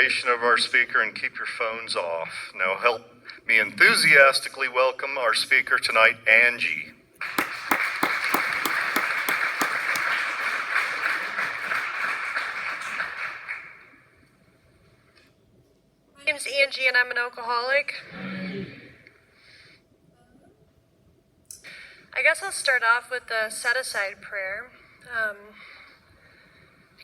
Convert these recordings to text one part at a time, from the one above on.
Of our speaker, and keep your phones off. Now help me enthusiastically welcome our speaker tonight, Angie. My name's Angie and I'm an alcoholic. I guess I'll start off with the set-aside prayer.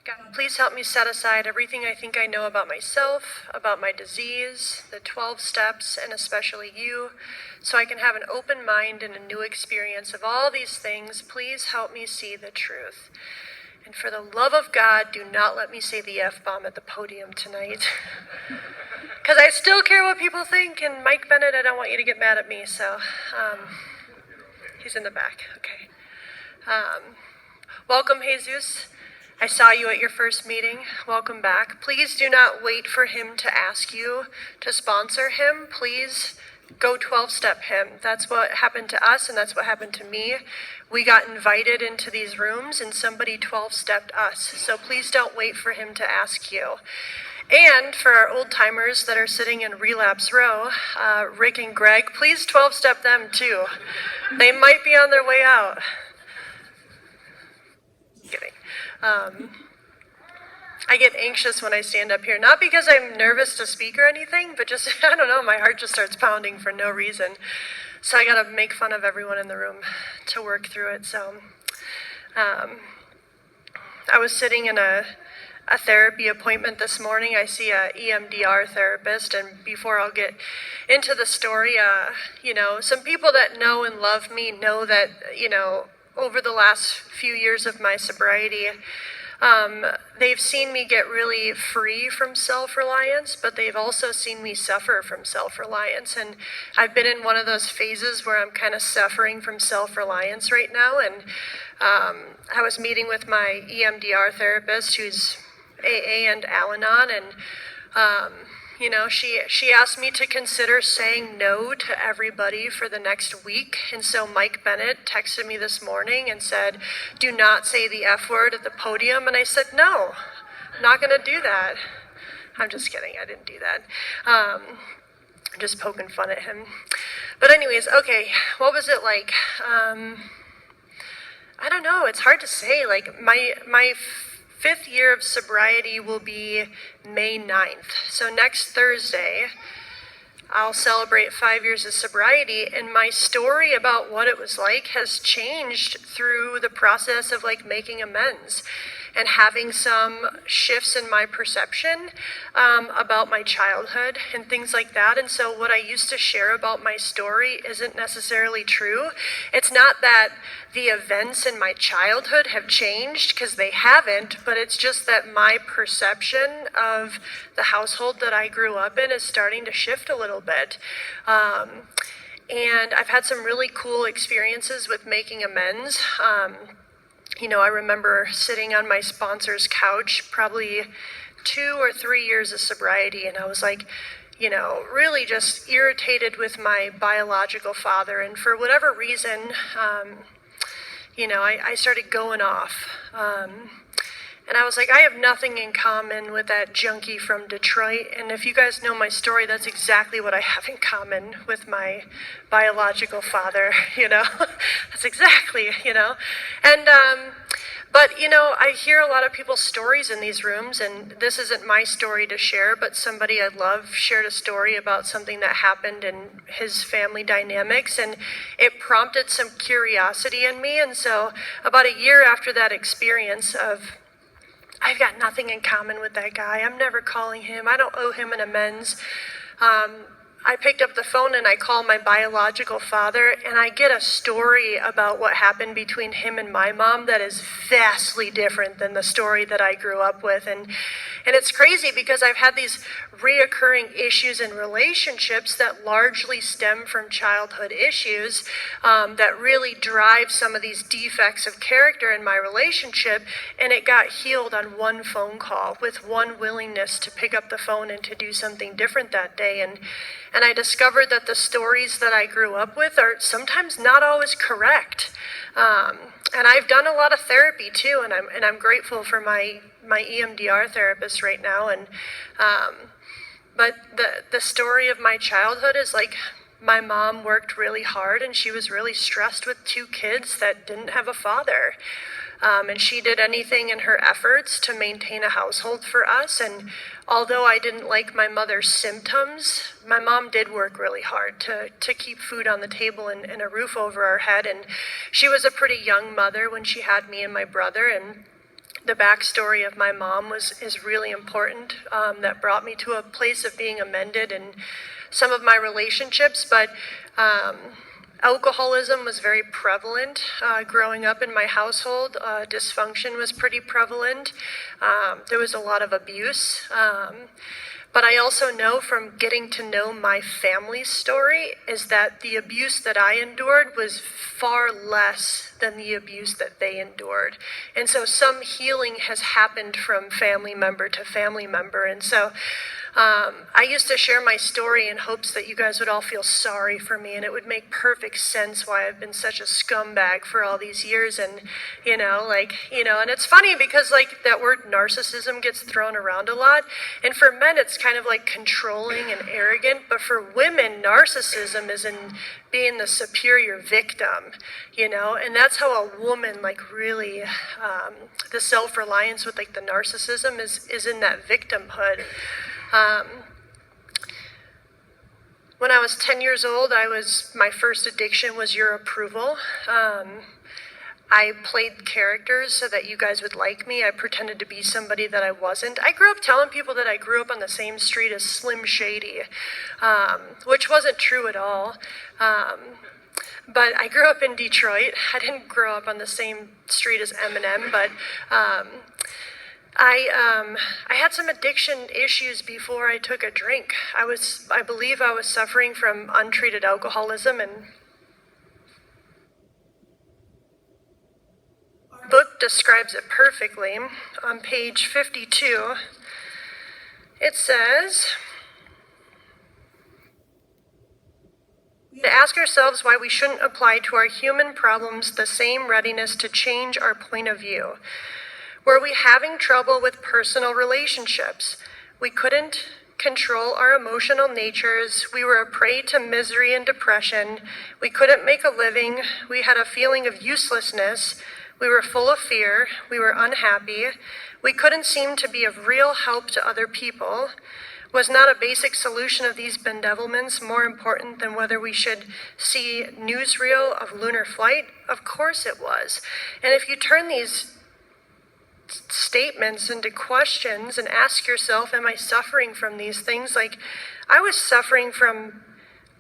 God, please help me set aside everything I think I know about myself, about my disease, the 12 steps, and especially you, so I can have an open mind and a new experience of all these things. Please help me see the truth. And for the love of God, do not let me say the F-bomb at the podium tonight. Because I still care what people think, and Mike Bennett, I don't want you to get mad at me, so he's in the back, okay. Welcome, Jesus. I saw you at your first meeting. Welcome back. Please do not wait for him to ask you to sponsor him. Please go 12-step him. That's what happened to us, and that's what happened to me. We got invited into these rooms, and somebody 12-stepped us. So please don't wait for him to ask you. And for our old-timers that are sitting in relapse row, Rick and Greg, please 12-step them too. They might be on their way out. Kidding. I get anxious when I stand up here, not because I'm nervous to speak or anything, but just, I don't know, my heart just starts pounding for no reason. So I gotta make fun of everyone in the room to work through it. So I was sitting in a therapy appointment this morning. I see a EMDR therapist, and before I'll get into the story, some people that know and love me know that, over the last few years of my sobriety, they've seen me get really free from self-reliance, but they've also seen me suffer from self-reliance. And I've been in one of those phases where I'm kind of suffering from self-reliance right now. And I was meeting with my EMDR therapist, who's AA and Al-Anon, and she asked me to consider saying no to everybody for the next week. And so Mike Bennett texted me this morning and said, do not say the F word at the podium. And I said, no, I'm not going to do that. I'm just kidding. I didn't do that. I'm just poking fun at him. But anyways, okay, what was it like? I don't know. It's hard to say. Like my fifth year of sobriety will be May 9th. So next Thursday, I'll celebrate 5 years of sobriety, and my story about what it was like has changed through the process of making amends and having some shifts in my perception about my childhood and things like that. And so what I used to share about my story isn't necessarily true. It's not that the events in my childhood have changed, because they haven't, but it's just that my perception of the household that I grew up in is starting to shift a little bit. And I've had some really cool experiences with making amends. I remember sitting on my sponsor's couch, probably 2 or 3 years of sobriety, and I was really just irritated with my biological father. And for whatever reason, I started going off. And I was like, I have nothing in common with that junkie from Detroit. And if you guys know my story, that's exactly what I have in common with my biological father, That's exactly, And, but, I hear a lot of people's stories in these rooms, and this isn't my story to share, but somebody I love shared a story about something that happened in his family dynamics, and it prompted some curiosity in me. And so about a year after that experience of, I've got nothing in common with that guy, I'm never calling him, I don't owe him an amends, I picked up the phone and I called my biological father, and I get a story about what happened between him and my mom that is vastly different than the story that I grew up with. And it's crazy because I've had these reoccurring issues in relationships that largely stem from childhood issues that really drive some of these defects of character in my relationship, and it got healed on one phone call with one willingness to pick up the phone and to do something different that day. And I discovered that the stories that I grew up with are sometimes not always correct. And I've done a lot of therapy too, and I'm grateful for my EMDR therapist right now. And but the story of my childhood is like my mom worked really hard, and she was really stressed with two kids that didn't have a father. And she did anything in her efforts to maintain a household for us. And although I didn't like my mother's symptoms, my mom did work really hard to keep food on the table and a roof over our head. And she was a pretty young mother when she had me and my brother. And the backstory of my mom is really important. That brought me to a place of being amended in some of my relationships. But alcoholism was very prevalent growing up in my household. Dysfunction was pretty prevalent. There was a lot of abuse. But I also know from getting to know my family's story is that the abuse that I endured was far less than the abuse that they endured. And so some healing has happened from family member to family member. And so I used to share my story in hopes that you guys would all feel sorry for me, and it would make perfect sense why I've been such a scumbag for all these years. And, and it's funny because like that word narcissism gets thrown around a lot. And for men, it's kind of like controlling and arrogant. But for women, narcissism is in being the superior victim, and that's how a woman like really, the self-reliance with like the narcissism is in that victimhood. When I was 10 years old, my first addiction was your approval. I played characters so that you guys would like me. I pretended to be somebody that I wasn't. I grew up telling people that I grew up on the same street as Slim Shady, which wasn't true at all. But I grew up in Detroit. I didn't grow up on the same street as Eminem, but I had some addiction issues before I took a drink. I believe I was suffering from untreated alcoholism, and the book describes it perfectly. On page 52, it says, to ask ourselves why we shouldn't apply to our human problems the same readiness to change our point of view. Were we having trouble with personal relationships? We couldn't control our emotional natures. We were a prey to misery and depression. We couldn't make a living. We had a feeling of uselessness. We were full of fear. We were unhappy. We couldn't seem to be of real help to other people. Was not a basic solution of these bedevilments more important than whether we should see newsreel of lunar flight? Of course it was. And if you turn these statements into questions and ask yourself, am I suffering from these things? Like, I was suffering from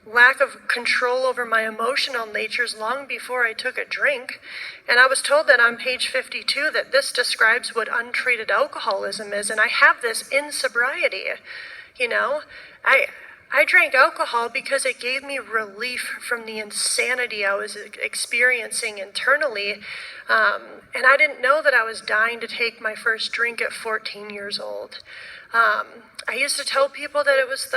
lack of control over my emotional natures long before I took a drink. And I was told that on page 52 that this describes what untreated alcoholism is, and I have this in sobriety. I drank alcohol because it gave me relief from the insanity I was experiencing internally. And I didn't know that I was dying to take my first drink at 14 years old. I used to tell people that it was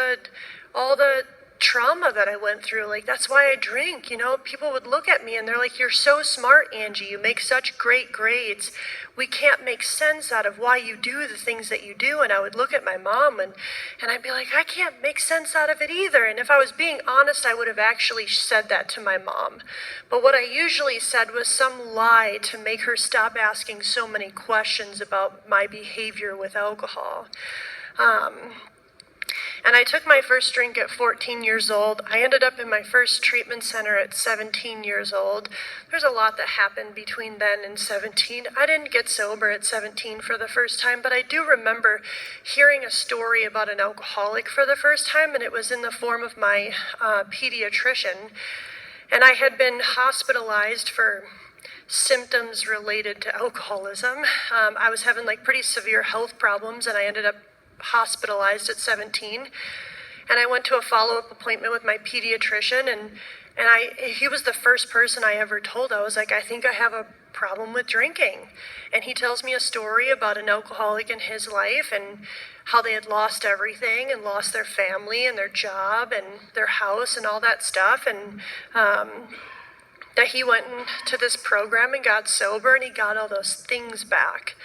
all the trauma that I went through. Like, that's why I drink. People would look at me and they're like, you're so smart, Angie. You make such great grades. We can't make sense out of why you do the things that you do. And I would look at my mom and I'd be like, I can't make sense out of it either. And if I was being honest, I would have actually said that to my mom. But what I usually said was some lie to make her stop asking so many questions about my behavior with alcohol. And I took my first drink at 14 years old. I ended up in my first treatment center at 17 years old. There's a lot that happened between then and 17. I didn't get sober at 17 for the first time, but I do remember hearing a story about an alcoholic for the first time, and it was in the form of my pediatrician. And I had been hospitalized for symptoms related to alcoholism. I was having pretty severe health problems, and I ended up hospitalized at 17, and I went to a follow-up appointment with my pediatrician, and he was the first person I ever told. I was like, I think I have a problem with drinking. And he tells me a story about an alcoholic in his life and how they had lost everything and lost their family and their job and their house and all that stuff. And that he went into this program and got sober and he got all those things back.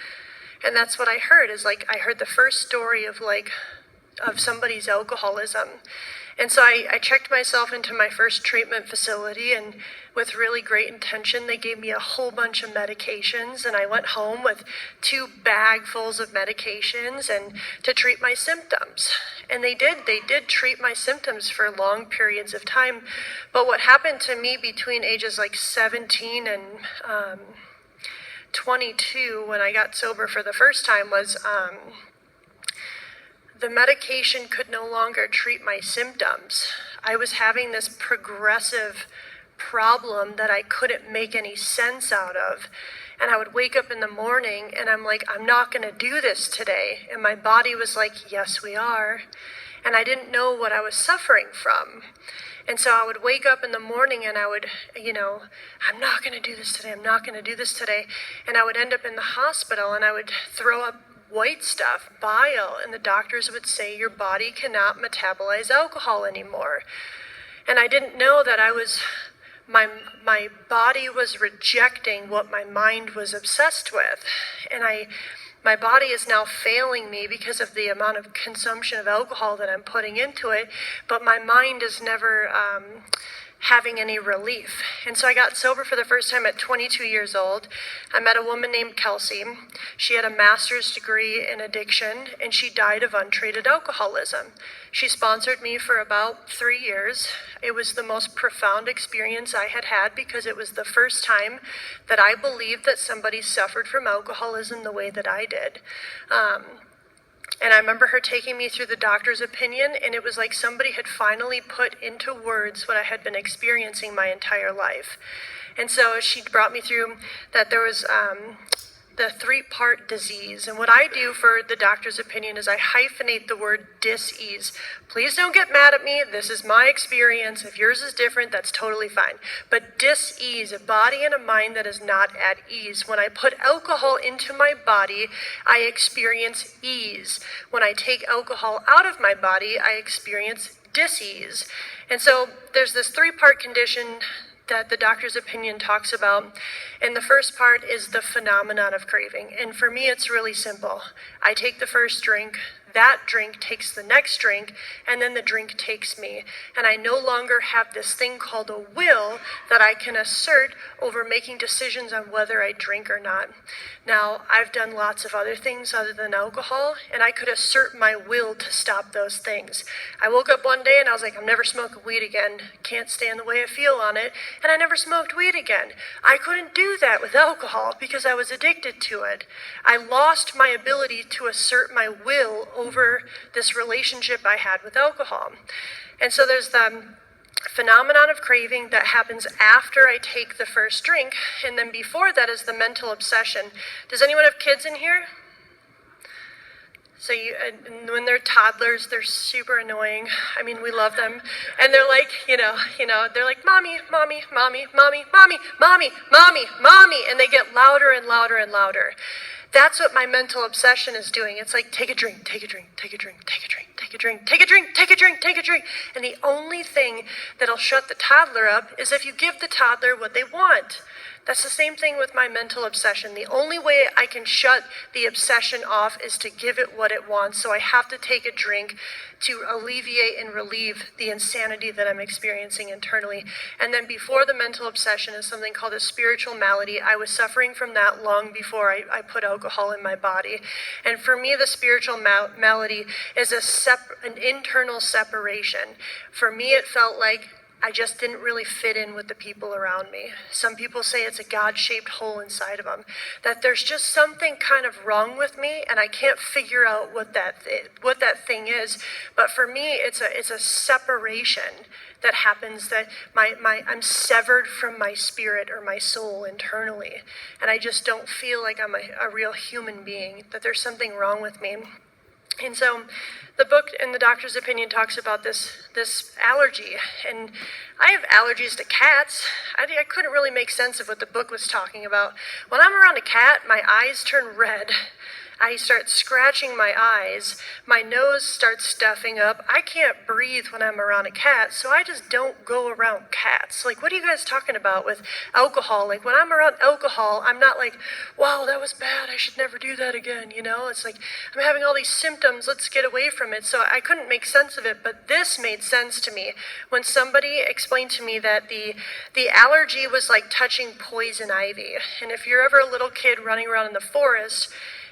And that's what I heard, is like, I heard the first story of somebody's alcoholism. And so I checked myself into my first treatment facility, and with really great intention, they gave me a whole bunch of medications, and I went home with 2 bagfuls of medications and to treat my symptoms. And they did treat my symptoms for long periods of time. But what happened to me between ages like 17 and 22, when I got sober for the first time, was the medication could no longer treat my symptoms. I was having this progressive problem that I couldn't make any sense out of. And I would wake up in the morning and I'm like, I'm not going to do this today. And my body was like, yes, we are. And I didn't know what I was suffering from. And so I would wake up in the morning and I would, I'm not going to do this today. I'm not going to do this today. And I would end up in the hospital and I would throw up white stuff, bile, and the doctors would say your body cannot metabolize alcohol anymore. And I didn't know that my body was rejecting what my mind was obsessed with. And my body is now failing me because of the amount of consumption of alcohol that I'm putting into it, but my mind is never having any relief. And so I got sober for the first time at 22 years old. I met a woman named Kelsey. She had a master's degree in addiction, and she died of untreated alcoholism. She sponsored me for about 3 years. It was the most profound experience I had had because it was the first time that I believed that somebody suffered from alcoholism the way that I did. And I remember her taking me through the doctor's opinion, and it was like somebody had finally put into words what I had been experiencing my entire life. And so she brought me through that there was the 3-part disease. And what I do for the doctor's opinion is I hyphenate the word dis-ease. Please don't get mad at me. This is my experience. If yours is different, that's totally fine. But dis-ease, a body and a mind that is not at ease. When I put alcohol into my body, I experience ease. When I take alcohol out of my body, I experience dis-ease. And so there's this 3-part condition that the doctor's opinion talks about. And the first part is the phenomenon of craving. And for me, it's really simple. I take the first drink, that drink takes the next drink, and then the drink takes me. And I no longer have this thing called a will that I can assert over making decisions on whether I drink or not. Now, I've done lots of other things other than alcohol, and I could assert my will to stop those things. I woke up one day and I was like, I'm never smoking weed again. Can't stand the way I feel on it. And I never smoked weed again. I couldn't do that with alcohol because I was addicted to it. I lost my ability to assert my will over this relationship I had with alcohol. And so there's the phenomenon of craving that happens after I take the first drink, and then before that is the mental obsession. Does anyone have kids in here? So when they're toddlers, they're super annoying. I mean, we love them. And they're like, they're like, mommy, mommy, mommy, mommy, mommy, mommy, mommy, mommy. And they get louder and louder and louder. That's what my mental obsession is doing. It's like, take a drink, take a drink, take a drink, take a drink, take a drink, take a drink, take a drink, take a drink. And the only thing that'll shut the toddler up is if you give the toddler what they want. That's the same thing with my mental obsession. The only way I can shut the obsession off is to give it what it wants. So I have to take a drink to alleviate and relieve the insanity that I'm experiencing internally. And then before the mental obsession is something called a spiritual malady. I was suffering from that long before I put alcohol in my body. And for me, the spiritual malady is an internal separation. For me, it felt like I just didn't really fit in with the people around me. Some people say it's a God-shaped hole inside of them, that there's just something kind of wrong with me, and I can't figure out what that thing is. But for me, it's a separation that happens, that I'm severed from my spirit or my soul internally, and I just don't feel like I'm a real human being, that there's something wrong with me. And so the book, in the doctor's opinion, talks about this allergy. And I have allergies to cats. I couldn't really make sense of what the book was talking about. When I'm around a cat, my eyes turn red. I start scratching my eyes. My nose starts stuffing up. I can't breathe when I'm around a cat, so I just don't go around cats. Like, what are you guys talking about with alcohol? Like, when I'm around alcohol, I'm not like, wow, that was bad. I should never do that again. It's like, I'm having all these symptoms. Let's get away from it. So I couldn't make sense of it, but this made sense to me when somebody explained to me that the allergy was like touching poison ivy. And if you're ever a little kid running around in the forest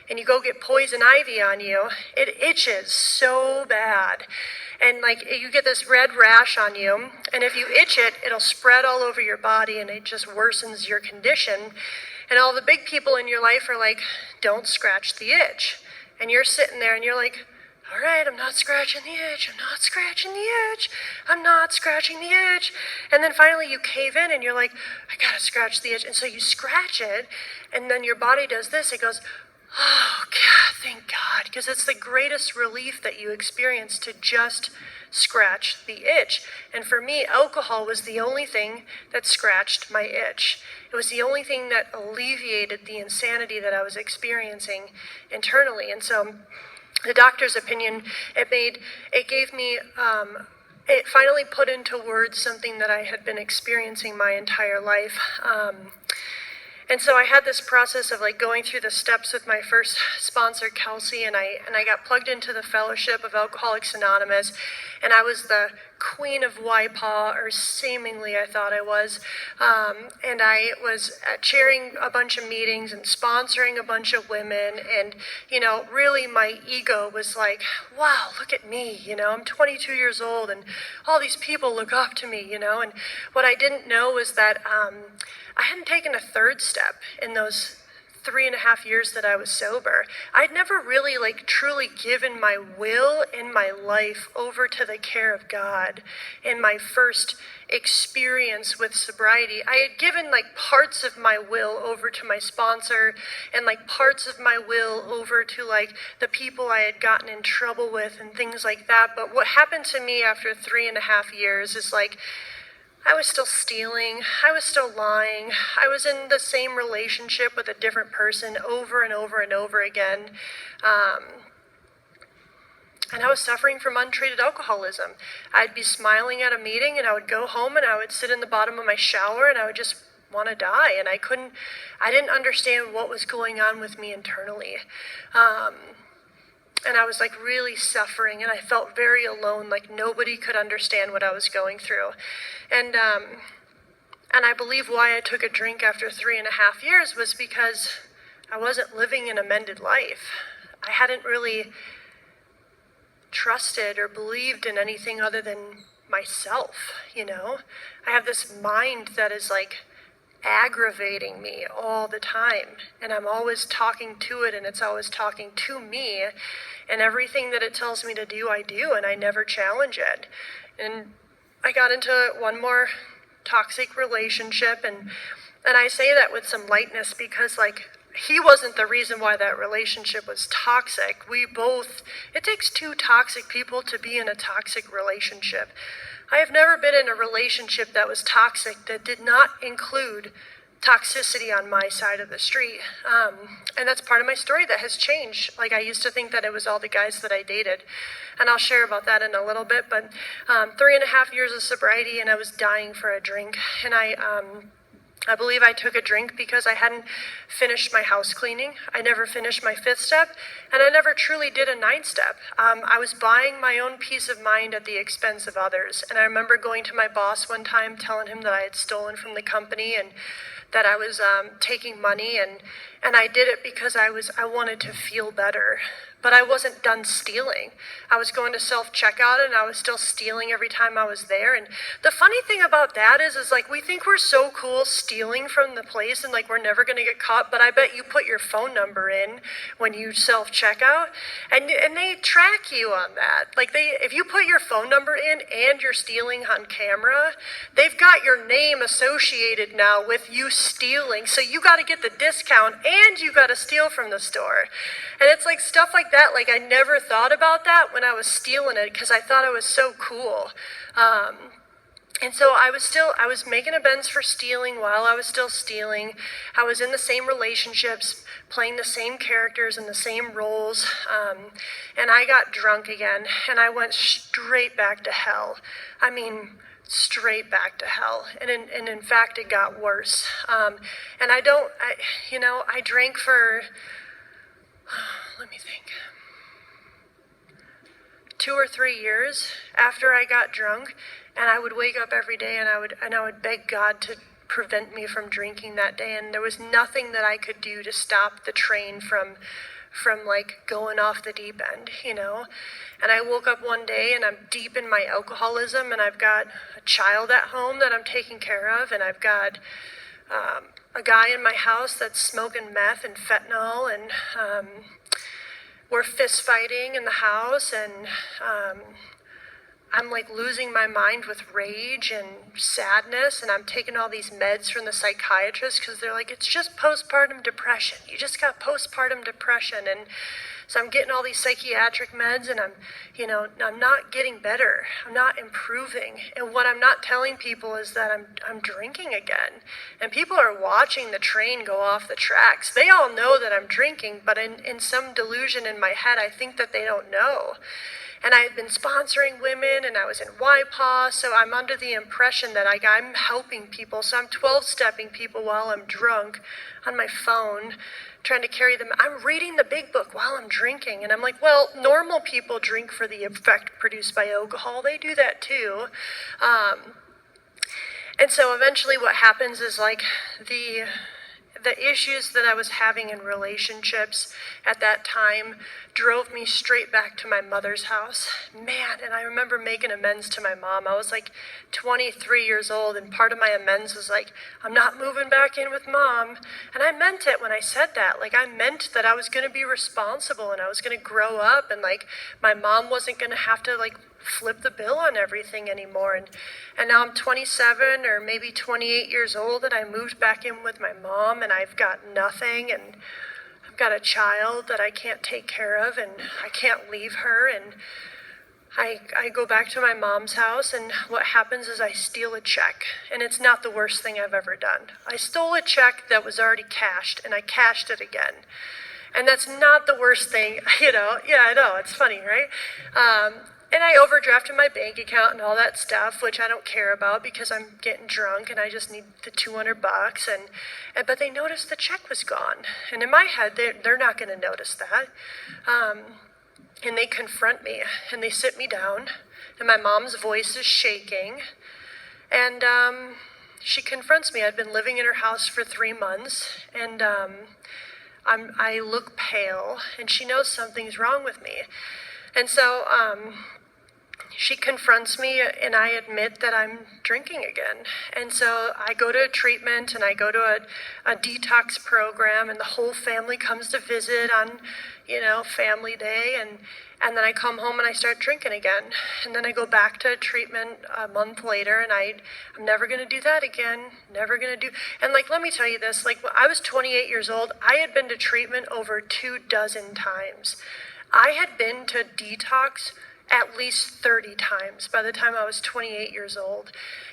and you go get poison ivy on you, it itches so bad. And like you get this red rash on you, and if you itch it, it'll spread all over your body and it just worsens your condition. And all the big people in your life are like, don't scratch the itch. And you're sitting there and you're like, all right, I'm not scratching the itch, I'm not scratching the itch, I'm not scratching the itch. And then finally you cave in and you're like, I gotta scratch the itch. And so you scratch it, and then your body does this, it goes, oh God, thank God, because it's the greatest relief that you experience to just scratch the itch. And for me, alcohol was the only thing that scratched my itch. It was the only thing that alleviated the insanity that I was experiencing internally. And so the doctor's opinion, it finally put into words something that I had been experiencing my entire life. And so I had this process of like going through the steps with my first sponsor, Kelsey, and I got plugged into the Fellowship of Alcoholics Anonymous, and I was the queen of YPAW, or seemingly I thought I was, and I was chairing a bunch of meetings and sponsoring a bunch of women, and really my ego was like, wow, look at me, I'm 22 years old and all these people look up to me, and what I didn't know was that I hadn't taken a third step in those 3.5 years that I was sober. I'd never really truly given my will in my life over to the care of God in my first experience with sobriety. I had given parts of my will over to my sponsor and parts of my will over to the people I had gotten in trouble with and things like that. But what happened to me after 3.5 years is I was still stealing, I was still lying, I was in the same relationship with a different person over and over and over again. And I was suffering from untreated alcoholism. I'd be smiling at a meeting and I would go home and I would sit in the bottom of my shower and I would just want to die. And I didn't understand what was going on with me internally. And I was really suffering, and I felt very alone, nobody could understand what I was going through. And I believe why I took a drink after 3.5 years was because I wasn't living an amended life. I hadn't really trusted or believed in anything other than myself, I have this mind that is aggravating me all the time, and I'm always talking to it, and it's always talking to me, and everything that it tells me to do, I do, and I never challenge it. And I got into one more toxic relationship, and I say that with some lightness because he wasn't the reason why that relationship was toxic. It takes two toxic people to be in a toxic relationship. I have never been in a relationship that was toxic that did not include toxicity on my side of the street. And that's part of my story that has changed. I used to think that it was all the guys that I dated. And I'll share about that in a little bit. But 3.5 years of sobriety, and I was dying for a drink. And I believe I took a drink because I hadn't finished my house cleaning. I never finished my 5th step, and I never truly did a 9th step. I was buying my own peace of mind at the expense of others. And I remember going to my boss one time, telling him that I had stolen from the company and that I was taking money, and I did it because I wanted to feel better. But I wasn't done stealing. I was going to self-checkout and I was still stealing every time I was there. And the funny thing about that is we think we're so cool stealing from the place and we're never going to get caught, but I bet you put your phone number in when you self-checkout and they track you on that. If you put your phone number in and you're stealing on camera, they've got your name associated now with you stealing. So you got to get the discount and you got to steal from the store. And it's stuff like that. I never thought about that when I was stealing it because I thought I was so cool. And so I was making amends for stealing while I was still stealing. I was in the same relationships, playing the same characters and the same roles. And I got drunk again, and I went straight back to hell. I mean, straight back to hell. And in fact, it got worse. And I drank for, let me think, 2 or 3 years after I got drunk. And I would wake up every day and I would beg God to prevent me from drinking that day. And there was nothing that I could do to stop the train from like going off the deep end, And I woke up one day and I'm deep in my alcoholism, and I've got a child at home that I'm taking care of, and I've got a guy in my house that's smoking meth and fentanyl, and we're fist fighting in the house, and I'm like losing my mind with rage and sadness, and I'm taking all these meds from the psychiatrist because they're like, it's just postpartum depression. You just got postpartum depression. And so I'm getting all these psychiatric meds, and I'm not getting better. I'm not improving. And what I'm not telling people is that I'm drinking again. And people are watching the train go off the tracks. They all know that I'm drinking, but in some delusion in my head, I think that they don't know. And I had been sponsoring women, and I was in YPAW, so I'm under the impression that I'm helping people. So I'm 12-stepping people while I'm drunk on my phone, trying to carry them. I'm reading the big book while I'm drinking. And I'm like, well, normal people drink for the effect produced by alcohol. They do that too. And so eventually what happens is like the issues that I was having in relationships at that time drove me straight back to my mother's house. Man, and I remember making amends to my mom. I was like 23 years old, and part of my amends was like, I'm not moving back in with mom. And I meant it when I said that. Like, I meant that I was going to be responsible, and I was going to grow up, and like my mom wasn't going to have to like flip the bill on everything anymore. And now I'm 27 or maybe 28 years old, and I moved back in with my mom, and I've got nothing, and I've got a child that I can't take care of, and I can't leave her. And I go back to my mom's house, and what happens is I steal a check. And it's not the worst thing I've ever done. I stole a check that was already cashed, and I cashed it again. And that's not the worst thing, Yeah, I know, it's funny, right? And I overdrafted my bank account and all that stuff, which I don't care about because I'm getting drunk and I just need the $200. But they noticed the check was gone. And in my head, they're not going to notice that. And they confront me and they sit me down, and my mom's voice is shaking. And she confronts me. I'd been living in her house for 3 months, and I look pale, and she knows something's wrong with me. And so she confronts me, and I admit that I'm drinking again. And so I go to a treatment, and I go to a detox program, and the whole family comes to visit on, family day. And then I come home and I start drinking again. And then I go back to treatment a month later, and I'm never going to do that again. Never going to do. And let me tell you this, when I was 28 years old, I had been to treatment over 24 times. I had been to detox at least 30 times by the time I was 28 years old.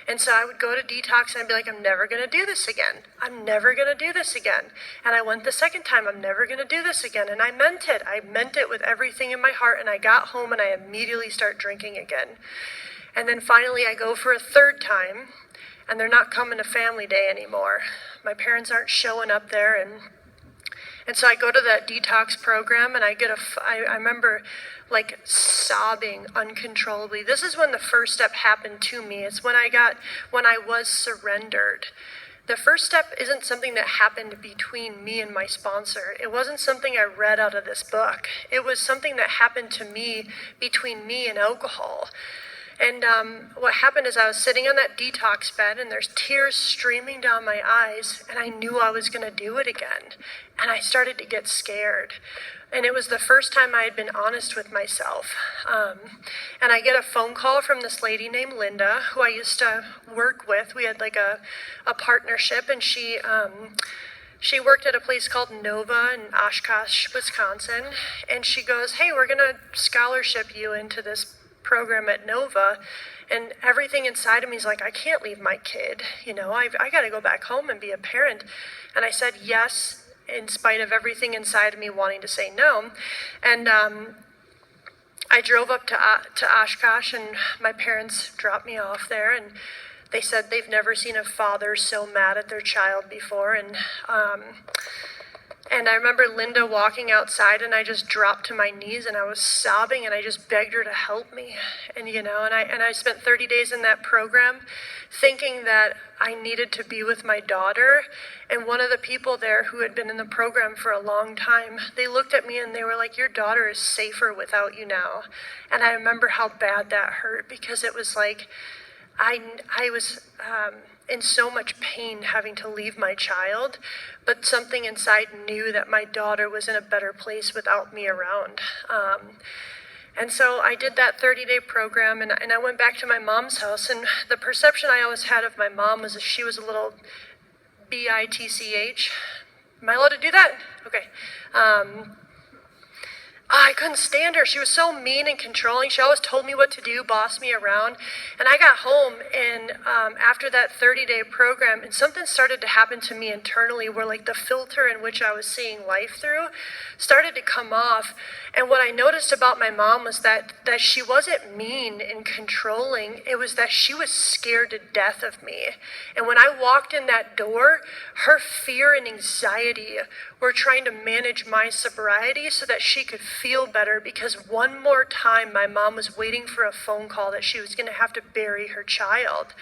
And so I would go to detox and I'd be like, I'm never going to do this again. I'm never going to do this again. And I went the second time, I'm never going to do this again. And I meant it. I meant it with everything in my heart. And I got home and I immediately start drinking again. And then finally I go for a third time, and they're not coming to family day anymore. My parents aren't showing up there, and so I go to that detox program, and I remember sobbing uncontrollably. This is when the first step happened to me. It's when I was surrendered. The first step isn't something that happened between me and my sponsor. It wasn't something I read out of this book. It was something that happened to me between me and alcohol. And what happened is I was sitting on that detox bed, and there's tears streaming down my eyes, and I knew I was going to do it again. And I started to get scared. And it was the first time I had been honest with myself. And I get a phone call from this lady named Linda, who I used to work with. We had a partnership, and she worked at a place called Nova in Oshkosh, Wisconsin. And she goes, hey, we're going to scholarship you into this program at Nova, and everything inside of me is like, I can't leave my kid. I got to go back home and be a parent. And I said yes, in spite of everything inside of me wanting to say no. And I drove up to Oshkosh, and my parents dropped me off there, and they said they've never seen a father so mad at their child before. And I remember Linda walking outside, and I just dropped to my knees, and I was sobbing, and I just begged her to help me. And I spent 30 days in that program thinking that I needed to be with my daughter. And one of the people there who had been in the program for a long time, they looked at me and they were like, your daughter is safer without you now. And I remember how bad that hurt, because it was like, I was in so much pain having to leave my child, but something inside knew that my daughter was in a better place without me around. And so I did that 30-day program, and I went back to my mom's house, and the perception I always had of my mom was that she was a little bitch. Am I allowed to do that? Okay. I couldn't stand her. She was so mean and controlling. She always told me what to do, bossed me around. And I got home, and after that 30-day program, and something started to happen to me internally where like the filter in which I was seeing life through started to come off. And what I noticed about my mom was that she wasn't mean and controlling. It was that she was scared to death of me. And when I walked in that door, her fear and anxiety were trying to manage my sobriety so that she could feel better, because one more time my mom was waiting for a phone call that she was going to have to bury her child,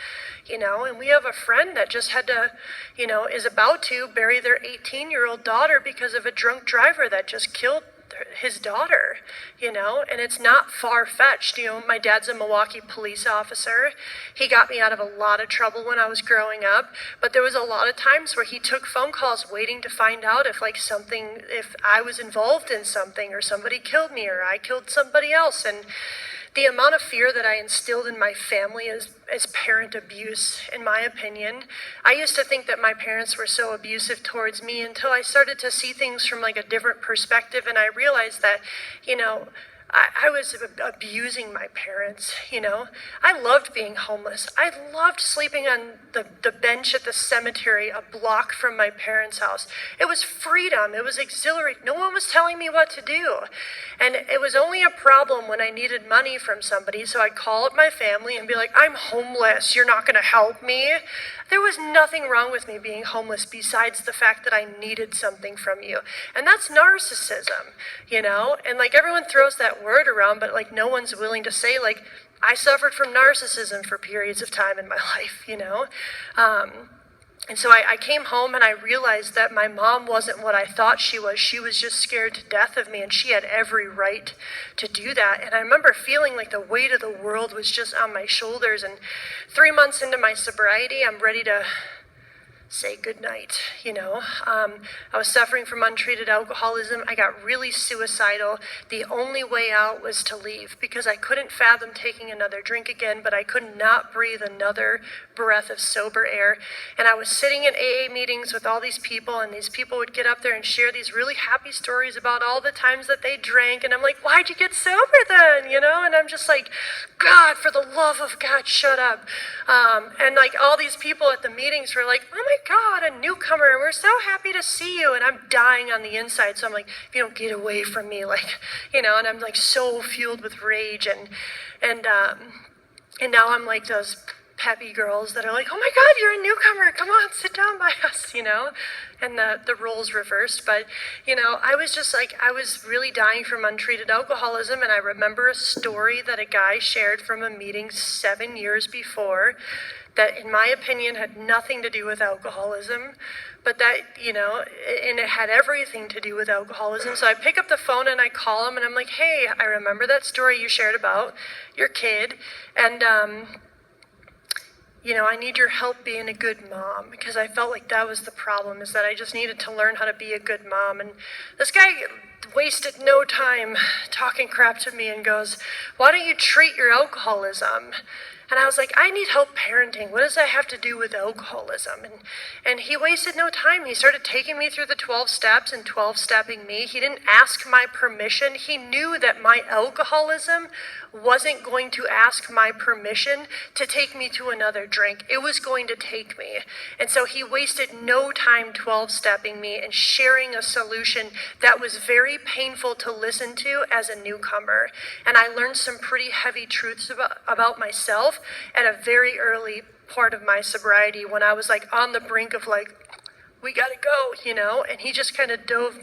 and we have a friend that just had to, is about to bury their 18-year-old daughter because of a drunk driver that just killed his daughter, and it's not far-fetched. My dad's a Milwaukee police officer. He got me out of a lot of trouble when I was growing up, but there was a lot of times where he took phone calls waiting to find out if I was involved in something, or somebody killed me, or I killed somebody else. And the amount of fear that I instilled in my family is parent abuse, in my opinion. I used to think that my parents were so abusive towards me until I started to see things from like a different perspective, and I realized that, I was abusing my parents, I loved being homeless. I loved sleeping on the bench at the cemetery a block from my parents' house. It was freedom. It was exhilarating. No one was telling me what to do. And it was only a problem when I needed money from somebody, so I'd call up my family and be like, I'm homeless. You're not going to help me? There was nothing wrong with me being homeless besides the fact that I needed something from you. And that's narcissism, And like everyone throws that word around, but like no one's willing to say like, I suffered from narcissism for periods of time in my life, And so I came home and I realized that my mom wasn't what I thought she was. She was just scared to death of me, and she had every right to do that. And I remember feeling like the weight of the world was just on my shoulders. And 3 months into my sobriety, I'm ready to say goodnight, I was suffering from untreated alcoholism. I got really suicidal. The only way out was to leave, because I couldn't fathom taking another drink again, but I could not breathe another breath of sober air. And I was sitting in AA meetings with all these people, and these people would get up there and share these really happy stories about all the times that they drank. And I'm like, why'd you get sober then? And I'm just like, God, for the love of God, shut up. And like all these people at the meetings were like, oh my God, a newcomer, we're so happy to see you. And I'm dying on the inside. So I'm like, if you don't get away from me, and I'm like so fueled with rage. And now I'm like those peppy girls that are like, oh my God, you're a newcomer. Come on, sit down by us, And the roles reversed. But, I was just like, I was really dying from untreated alcoholism. And I remember a story that a guy shared from a meeting 7 years before that, in my opinion, had nothing to do with alcoholism, but that, and it had everything to do with alcoholism. So I pick up the phone and I call him and I'm like, hey, I remember that story you shared about your kid, and, I need your help being a good mom, because I felt like that was the problem, is that I just needed to learn how to be a good mom. And this guy wasted no time talking crap to me and goes, why don't you treat your alcoholism? And I was like, I need help parenting. What does that have to do with alcoholism? And he wasted no time. He started taking me through the 12 steps and 12-stepping me. He didn't ask my permission. He knew that my alcoholism wasn't going to ask my permission to take me to another drink. It was going to take me. And so he wasted no time 12-stepping me and sharing a solution that was very painful to listen to as a newcomer. And I learned some pretty heavy truths about myself at a very early part of my sobriety when I was like on the brink of like, we gotta go, and he just kind of dug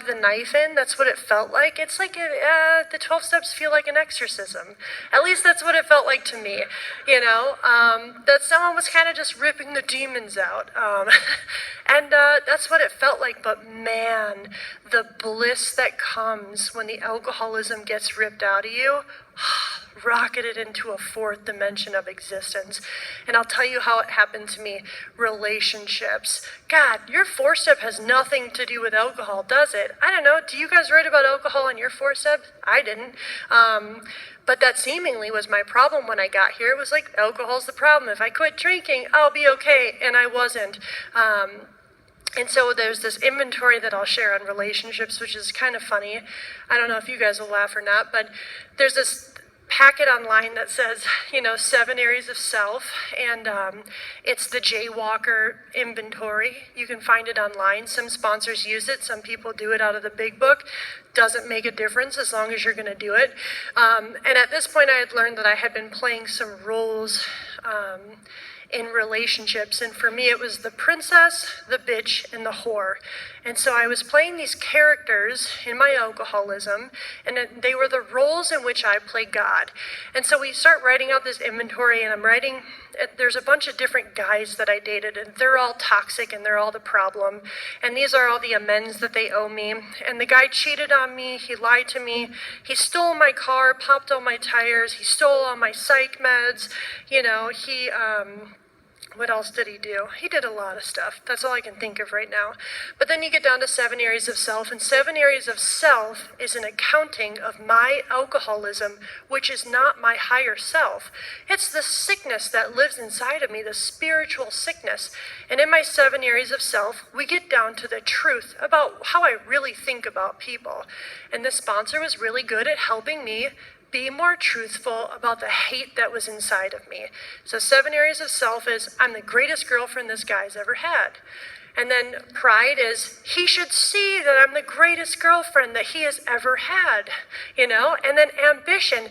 the knife in. That's what it felt like. It's like the 12 steps feel like an exorcism. At least that's what it felt like to me, that someone was kind of just ripping the demons out. And that's what it felt like. But man, the bliss that comes when the alcoholism gets ripped out of you, rocketed into a fourth dimension of existence. And I'll tell you how it happened to me. Relationships. God, your 4-step has nothing to do with alcohol, does it? I don't know. Do you guys write about alcohol on your 4-step? I didn't. But that seemingly was my problem when I got here. It was like, alcohol's the problem. If I quit drinking, I'll be okay. And I wasn't. And so there's this inventory that I'll share on relationships, which is kind of funny. I don't know if you guys will laugh or not, but there's this packet online that says, 7 areas of self, and it's the Jaywalker inventory. You can find it online. Some sponsors use it. Some people do it out of the big book. Doesn't make a difference as long as you're going to do it. And at this point, I had learned that I had been playing some roles in relationships, and for me it was the princess, the bitch, and the whore. And so I was playing these characters in my alcoholism, and they were the roles in which I play God. And so we start writing out this inventory, and there's a bunch of different guys that I dated, and they're all toxic, and they're all the problem, and these are all the amends that they owe me. And the guy cheated on me, he lied to me, he stole my car, popped all my tires, he stole all my psych meds, what else did he do? He did a lot of stuff. That's all I can think of right now. But then you get down to 7 areas of self, and 7 areas of self is an accounting of my alcoholism, which is not my higher self. It's the sickness that lives inside of me, the spiritual sickness. And in my 7 areas of self, we get down to the truth about how I really think about people. And this sponsor was really good at helping me be more truthful about the hate that was inside of me. So 7 areas of self is, I'm the greatest girlfriend this guy's ever had. And then pride is, he should see that I'm the greatest girlfriend that he has ever had, And then ambition,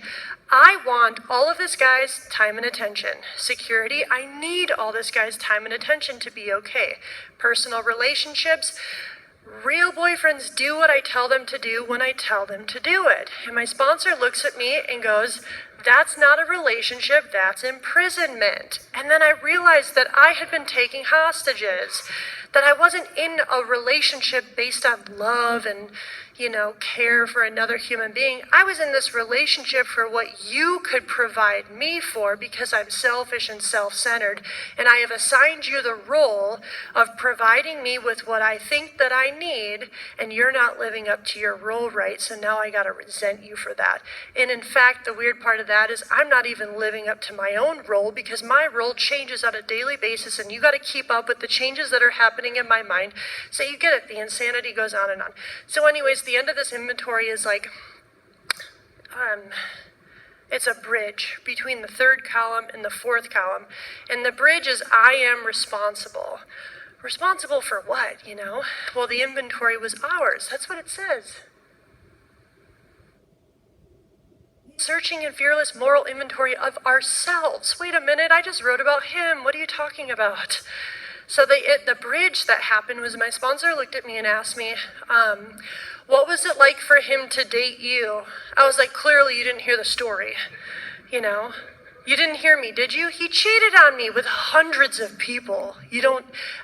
I want all of this guy's time and attention. Security, I need all this guy's time and attention to be okay. Personal relationships, real boyfriends do what I tell them to do when I tell them to do it. And my sponsor looks at me and goes, that's not a relationship, that's imprisonment. And then I realized that I had been taking hostages, that I wasn't in a relationship based on love and, care for another human being. I was in this relationship for what you could provide me for because I'm selfish and self-centered. And I have assigned you the role of providing me with what I think that I need, and you're not living up to your role right, so now I got to resent you for that. And in fact, the weird part of that is I'm not even living up to my own role because my role changes on a daily basis, and you got to keep up with the changes that are happening in my mind. So you get it, the insanity goes on and on. So anyways, the end of this inventory is like, it's a bridge between the 3rd column and the 4th column. And the bridge is, I am responsible. Responsible for what, Well, the inventory was ours. That's what it says. Searching and fearless moral inventory of ourselves. Wait a minute, I just wrote about him. What are you talking about? So the bridge that happened was my sponsor looked at me and asked me, what was it like for him to date you? I was like, clearly you didn't hear the story, You didn't hear me, did you? He cheated on me with hundreds of people.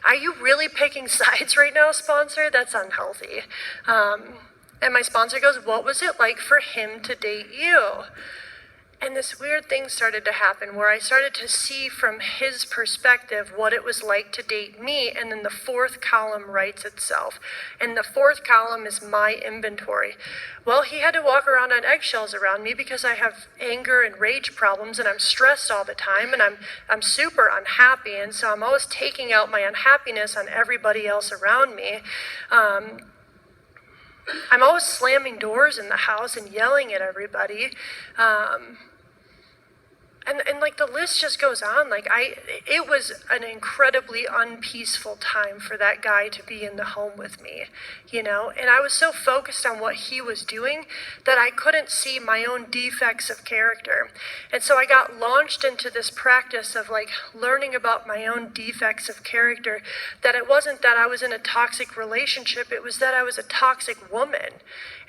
Are you really picking sides right now, sponsor? That's unhealthy. And my sponsor goes, what was it like for him to date you? And this weird thing started to happen where I started to see from his perspective what it was like to date me, and then the 4th column writes itself. And the 4th column is my inventory. Well, he had to walk around on eggshells around me because I have anger and rage problems, and I'm stressed all the time, and I'm super unhappy, and so I'm always taking out my unhappiness on everybody else around me. I'm always slamming doors in the house and yelling at everybody. And like the list just goes on. It was an incredibly unpeaceful time for that guy to be in the home with me, you know? And I was so focused on what he was doing that I couldn't see my own defects of character. And so I got launched into this practice of like learning about my own defects of character, that it wasn't that I was in a toxic relationship, it was that I was a toxic woman.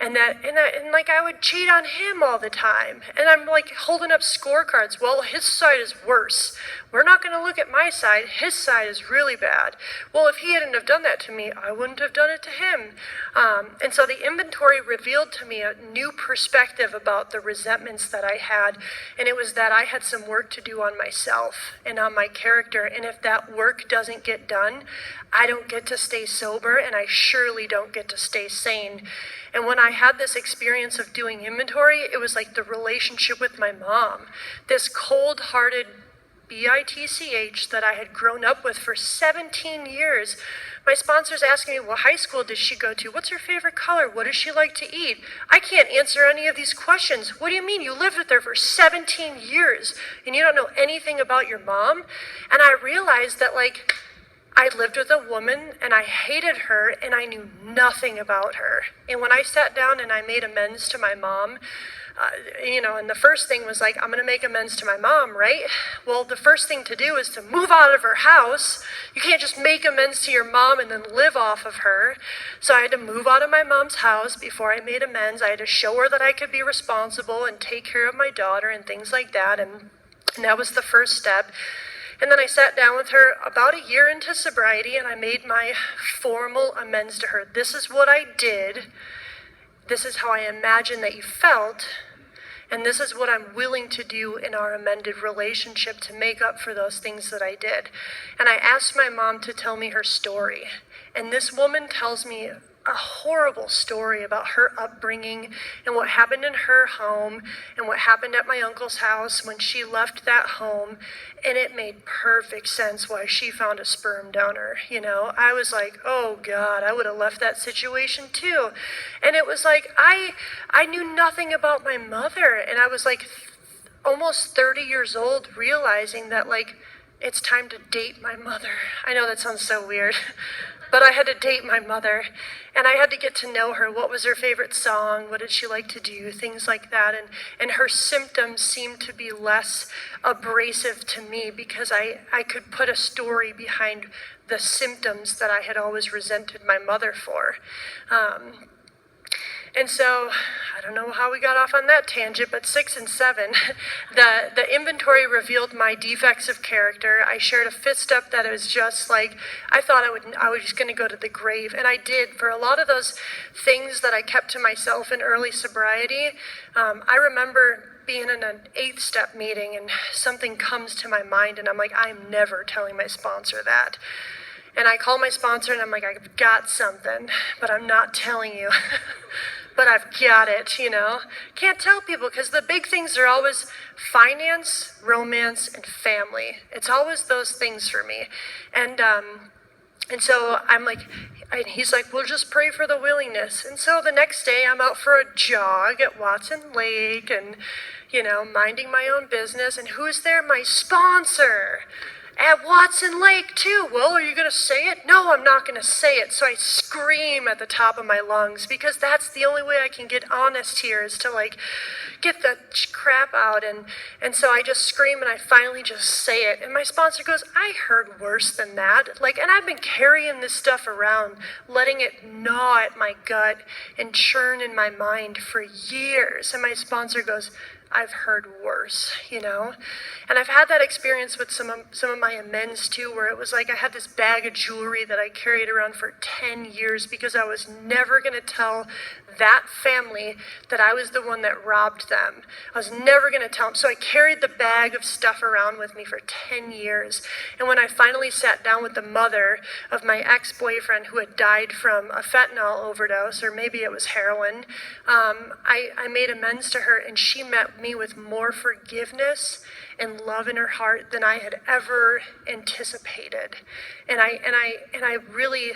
And I would cheat on him all the time. And I'm like holding up scorecards. Well, his side is worse. We're not going to look at my side. His side is really bad. Well, if he hadn't have done that to me, I wouldn't have done it to him. And so the inventory revealed to me a new perspective about the resentments that I had. And it was that I had some work to do on myself and on my character. And if that work doesn't get done, I don't get to stay sober, and I surely don't get to stay sane. And when I had this experience of doing inventory, it was like the relationship with my mom, this cold-hearted bitch that I had grown up with for 17 years. My sponsor's asking me, what high school did she go to? What's her favorite color? What does she like to eat? I can't answer any of these questions. What do you mean? You lived with her for 17 years and you don't know anything about your mom? And I realized that I lived with a woman and I hated her and I knew nothing about her. And when I sat down and I made amends to my mom, and the first thing was I'm going to make amends to my mom, right? Well, the first thing to do is to move out of her house. You can't just make amends to your mom and then live off of her. So I had to move out of my mom's house before I made amends. I had to show her that I could be responsible and take care of my daughter and things like that. And that was the first step. And then I sat down with her about a year into sobriety and I made my formal amends to her. This is what I did. This is how I imagine that you felt. And this is what I'm willing to do in our amended relationship to make up for those things that I did. And I asked my mom to tell me her story. And this woman tells me a horrible story about her upbringing and what happened in her home and what happened at my uncle's house when she left that home. And it made perfect sense why she found a sperm donor. I was like, oh God, I would have left that situation too. And it was I knew nothing about my mother. And I was almost 30 years old realizing that it's time to date my mother. I know that sounds so weird. But I had to date my mother, and I had to get to know her. What was her favorite song? What did she like to do? Things like that. And her symptoms seemed to be less abrasive to me because I could put a story behind the symptoms that I had always resented my mother for. And so, I don't know how we got off on that tangent, but 6 and 7, the inventory revealed my defects of character. I shared a fifth step that it was just I thought I was just going to go to the grave, and I did. For a lot of those things that I kept to myself in early sobriety, I remember being in an 8th step meeting, and something comes to my mind, and I'm like, I'm never telling my sponsor that. And I call my sponsor, and I'm like, I've got something, but I'm not telling you. But I've got it, Can't tell people because the big things are always finance, romance, and family. It's always those things for me. And so I'm and he's like, well, just pray for the willingness. And so the next day I'm out for a jog at Watson Lake and, minding my own business. And who's there? My sponsor. At Watson Lake, too. Well, are you going to say it? No, I'm not going to say it. So I scream at the top of my lungs because that's the only way I can get honest here is to, get the crap out. And so I just scream and I finally just say it. And my sponsor goes, I heard worse than that. And I've been carrying this stuff around, letting it gnaw at my gut and churn in my mind for years. And my sponsor goes, I've heard worse, And I've had that experience with some of my amends too, where it was I had this bag of jewelry that I carried around for 10 years because I was never going to tell that family that I was the one that robbed them. I was never going to tell them. So I carried the bag of stuff around with me for 10 years. And when I finally sat down with the mother of my ex-boyfriend who had died from a fentanyl overdose, or maybe it was heroin, I made amends to her, and she met me with more forgiveness and love in her heart than I had ever anticipated. And I really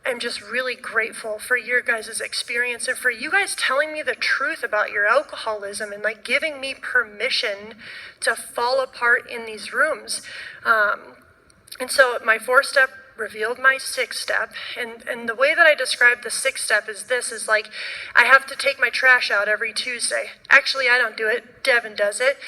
am just really grateful for your guys' experience and for you guys telling me the truth about your alcoholism and like giving me permission to fall apart in these rooms. And so my 4-step revealed my 6-step, and the way that I describe the 6-step is like, I have to take my trash out every Tuesday. Actually, I don't do it. Devin does it.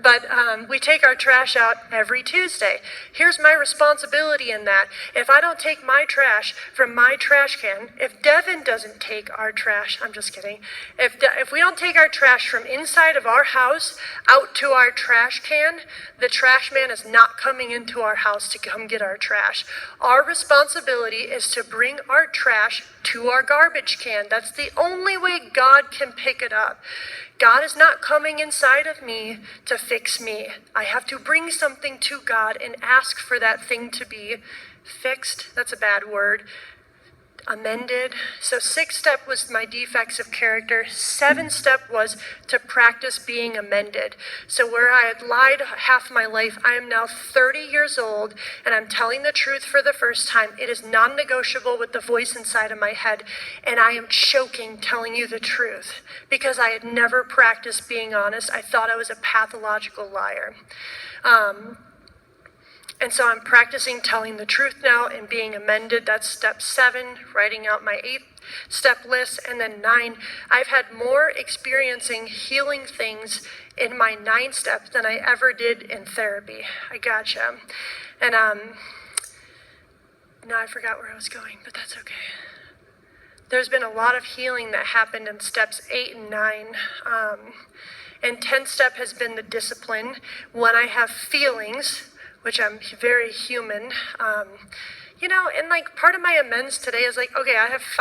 But we take our trash out every Tuesday. Here's my responsibility in that. If I don't take my trash from my trash can, if Devin doesn't take our trash, I'm just kidding. If we don't take our trash from inside of our house out to our trash can, the trash man is not coming into our house to come get our trash. Our responsibility is to bring our trash to our garbage can. That's the only way God can pick it up. God is not coming inside of me to fix me. I have to bring something to God and ask for that thing to be fixed. That's a bad word. Amended. So 6-step was my defects of character. 7-step was to practice being amended. So where I had lied half my life, I am now 30 years old and I'm telling the truth for the first time. It is non-negotiable with the voice inside of my head, and I am choking telling you the truth because I had never practiced being honest. I thought I was a pathological liar. And so I'm practicing telling the truth now and being amended. That's step 7, writing out my 8-step list. And then 9, I've had more experiencing healing things in my 9-step than I ever did in therapy. I gotcha. And now I forgot where I was going, but that's okay. There's been a lot of healing that happened in steps 8 and 9. And 10-step has been the discipline. When I have feelings, which I'm very human, and like part of my amends today is like, okay,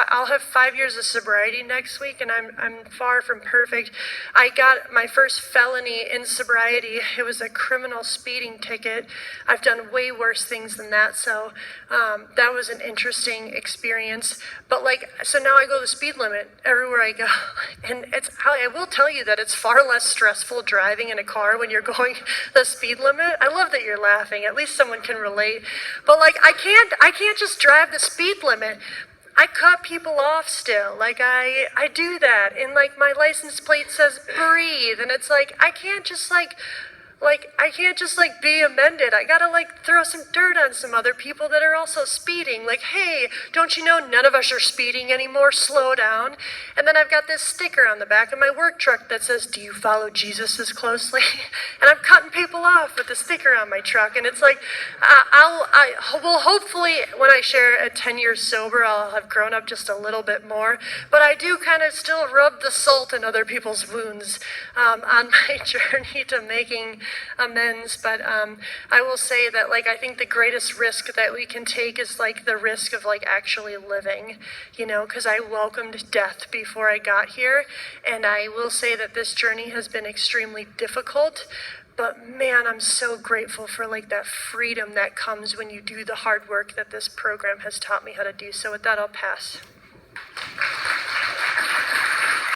I'll have 5 years of sobriety next week, and I'm far from perfect. I got my first felony in sobriety. It was a criminal speeding ticket. I've done way worse things than that, so that was an interesting experience. But so now I go the speed limit everywhere I go, and I will tell you that it's far less stressful driving in a car when you're going the speed limit. I love that you're laughing. At least someone can relate. But I can't just drive the speed limit. I cut people off still. I do that. And my license plate says breathe. And it's I can't just be amended. I gotta throw some dirt on some other people that are also speeding. Hey, don't you know none of us are speeding anymore? Slow down. And then I've got this sticker on the back of my work truck that says, do you follow Jesus as closely? And I'm cutting people off with the sticker on my truck. And it's hopefully when I share 10 years sober, I'll have grown up just a little bit more. But I do kind of still rub the salt in other people's wounds on my journey to making amends. But I will say that I think the greatest risk that we can take is the risk of actually living, because I welcomed death before I got here, and I will say that this journey has been extremely difficult. But man, I'm so grateful for that freedom that comes when you do the hard work that this program has taught me how to do. So with that, I'll pass.